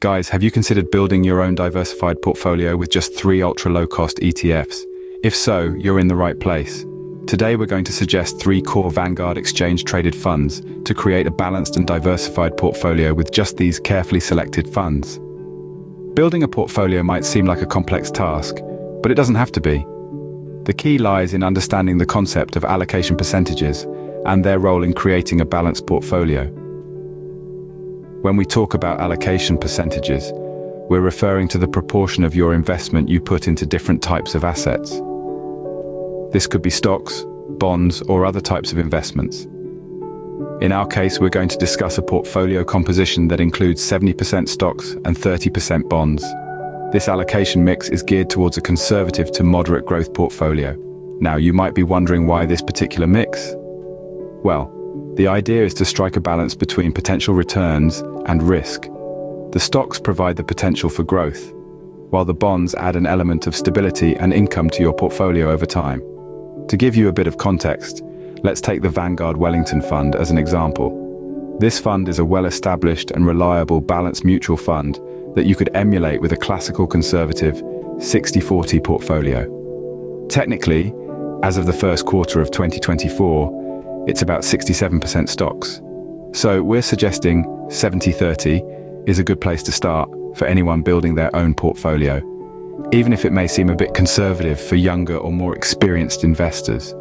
Guys, have you considered building your own diversified portfolio with just 3 ultra-low-cost ETFs? If so, you're in the right place. Today we're going to suggest 3 core Vanguard exchange-traded funds to create a balanced and diversified portfolio with just these carefully selected funds. Building a portfolio might seem like a complex task, but it doesn't have to be. The key lies in understanding the concept of allocation percentages and their role in creating a balanced portfolio. When we talk about allocation percentages, we're referring to the proportion of your investment you put into different types of assets. This could be stocks, bonds, or other types of investments. In our case, we're going to discuss a portfolio composition that includes 70% stocks and 30% bonds. This allocation mix is geared towards a conservative to moderate growth portfolio. Now, you might be wondering why this particular mix? Well, the idea is to strike a balance between potential returns and risk. The stocks provide the potential for growth, while the bonds add an element of stability and income to your portfolio over time. To give you a bit of context, let's take the Vanguard Wellington Fund as an example. This fund is a well-established and reliable balanced mutual fund that you could emulate with a classical conservative 60-40 portfolio. Technically, as of the first quarter of 2024, it's about 67% stocks. So we're suggesting 70-30 is a good place to start for anyone building their own portfolio, even if it may seem a bit conservative for younger or more experienced investors.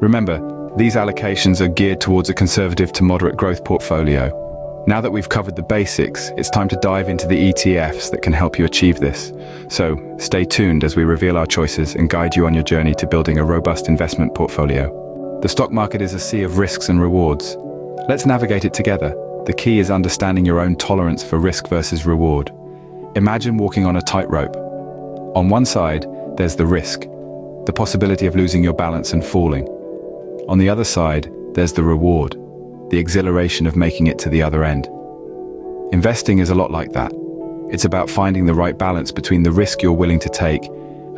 Remember, these allocations are geared towards a conservative to moderate growth portfolio. Now that we've covered the basics, it's time to dive into the ETFs that can help you achieve this. So stay tuned as we reveal our choices and guide you on your journey to building a robust investment portfolio. The stock market is a sea of risks and rewards. Let's navigate it together. The key is understanding your own tolerance for risk versus reward. Imagine walking on a tightrope. On one side, there's the risk, the possibility of losing your balance and falling. On the other side, there's the reward, the exhilaration of making it to the other end. Investing is a lot like that. It's about finding the right balance between the risk you're willing to take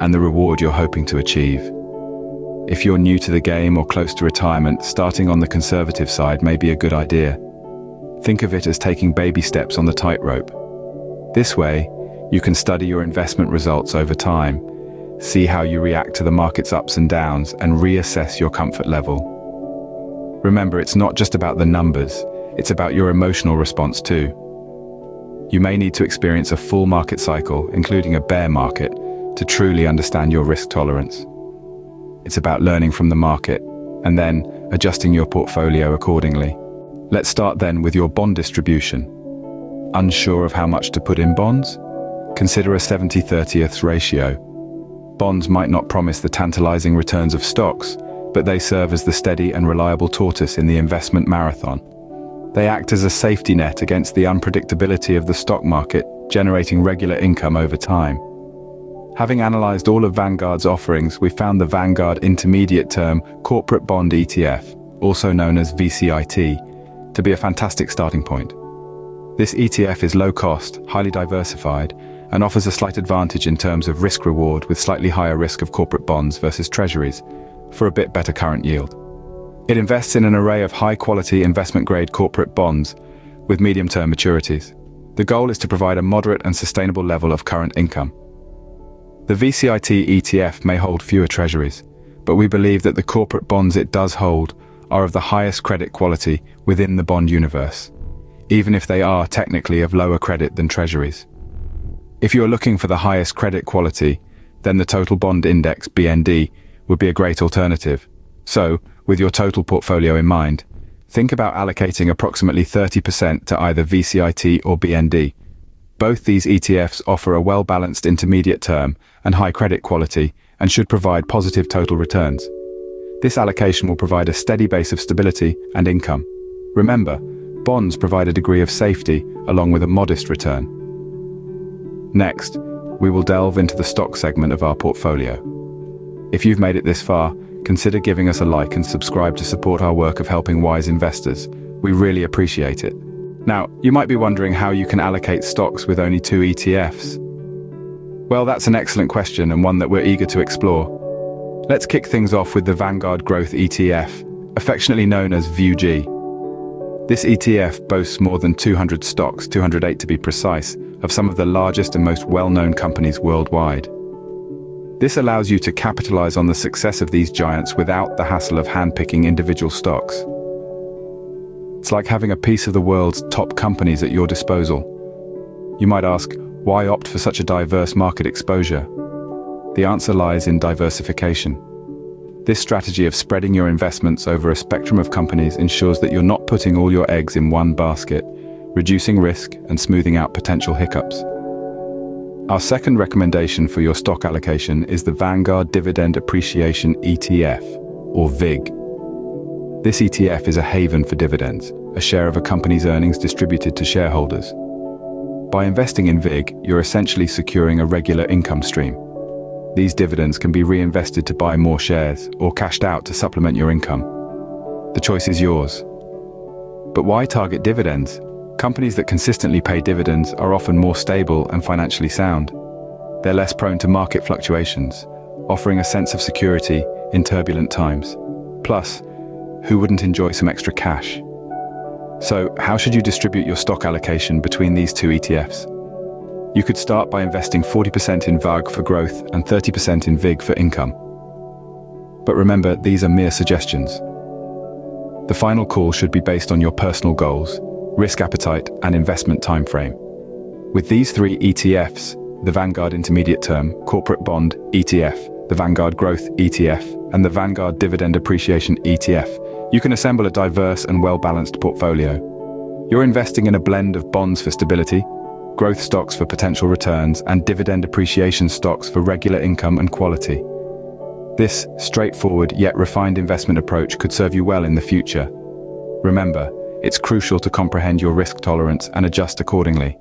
and the reward you're hoping to achieve. If you're new to the game or close to retirement, starting on the conservative side may be a good idea. Think of it as taking baby steps on the tightrope. This way, you can study your investment results over time, see how you react to the market's ups and downs, and reassess your comfort level. Remember, it's not just about the numbers, it's about your emotional response too. You may need to experience a full market cycle, including a bear market, to truly understand your risk tolerance. It's about learning from the market and then adjusting your portfolio accordingly. Let's start then with your bond distribution. Unsure of how much to put in bonds? Consider a 70-30 ratio. Bonds might not promise the tantalizing returns of stocks, but they serve as the steady and reliable tortoise in the investment marathon. They act as a safety net against the unpredictability of the stock market, generating regular income over time. Having analyzed all of Vanguard's offerings, we found the Vanguard Intermediate Term Corporate Bond ETF, also known as VCIT, to be a fantastic starting point. This ETF is low cost, highly diversified, and offers a slight advantage in terms of risk-reward with slightly higher risk of corporate bonds versus treasuries, for a bit better current yield. It invests in an array of high-quality investment-grade corporate bonds with medium-term maturities. The goal is to provide a moderate and sustainable level of current income. The VCIT ETF may hold fewer treasuries, but we believe that the corporate bonds it does hold are of the highest credit quality within the bond universe, even if they are technically of lower credit than treasuries. If you're looking for the highest credit quality, then the Total Bond Index, BND, would be a great alternative. So, with your total portfolio in mind, think about allocating approximately 30% to either VCIT or BND. Both these ETFs offer a well-balanced intermediate term and high credit quality and should provide positive total returns. This allocation will provide a steady base of stability and income. Remember, bonds provide a degree of safety along with a modest return. Next, we will delve into the stock segment of our portfolio. If you've made it this far, consider giving us a like and subscribe to support our work of helping wise investors. We really appreciate it. Now, you might be wondering how you can allocate stocks with only 2 ETFs. Well, that's an excellent question and one that we're eager to explore. Let's kick things off with the Vanguard Growth ETF, affectionately known as VUG. This ETF boasts more than 200 stocks, 208 to be precise, of some of the largest and most well-known companies worldwide. This allows you to capitalize on the success of these giants without the hassle of handpicking individual stocks. It's like having a piece of the world's top companies at your disposal. You might ask, why opt for such a diverse market exposure? The answer lies in diversification. This strategy of spreading your investments over a spectrum of companies ensures that you're not putting all your eggs in one basket, reducing risk and smoothing out potential hiccups. Our second recommendation for your stock allocation is the Vanguard Dividend Appreciation ETF, or VIG. This ETF is a haven for dividends, a share of a company's earnings distributed to shareholders. By investing in VIG, you're essentially securing a regular income stream. These dividends can be reinvested to buy more shares or cashed out to supplement your income. The choice is yours. But why target dividends? Companies that consistently pay dividends are often more stable and financially sound. They're less prone to market fluctuations, offering a sense of security in turbulent times. Plus, who wouldn't enjoy some extra cash? So, how should you distribute your stock allocation between these two ETFs? You could start by investing 40% in VAG for growth and 30% in VIG for income. But remember, these are mere suggestions. The final call should be based on your personal goals, risk appetite, and investment timeframe. With these three ETFs, the Vanguard Intermediate Term Corporate Bond ETF, the Vanguard Growth ETF, and the Vanguard Dividend Appreciation ETF, you can assemble a diverse and well-balanced portfolio. You're investing in a blend of bonds for stability, growth stocks for potential returns, and dividend appreciation stocks for regular income and quality. This straightforward yet refined investment approach could serve you well in the future. Remember, it's crucial to comprehend your risk tolerance and adjust accordingly.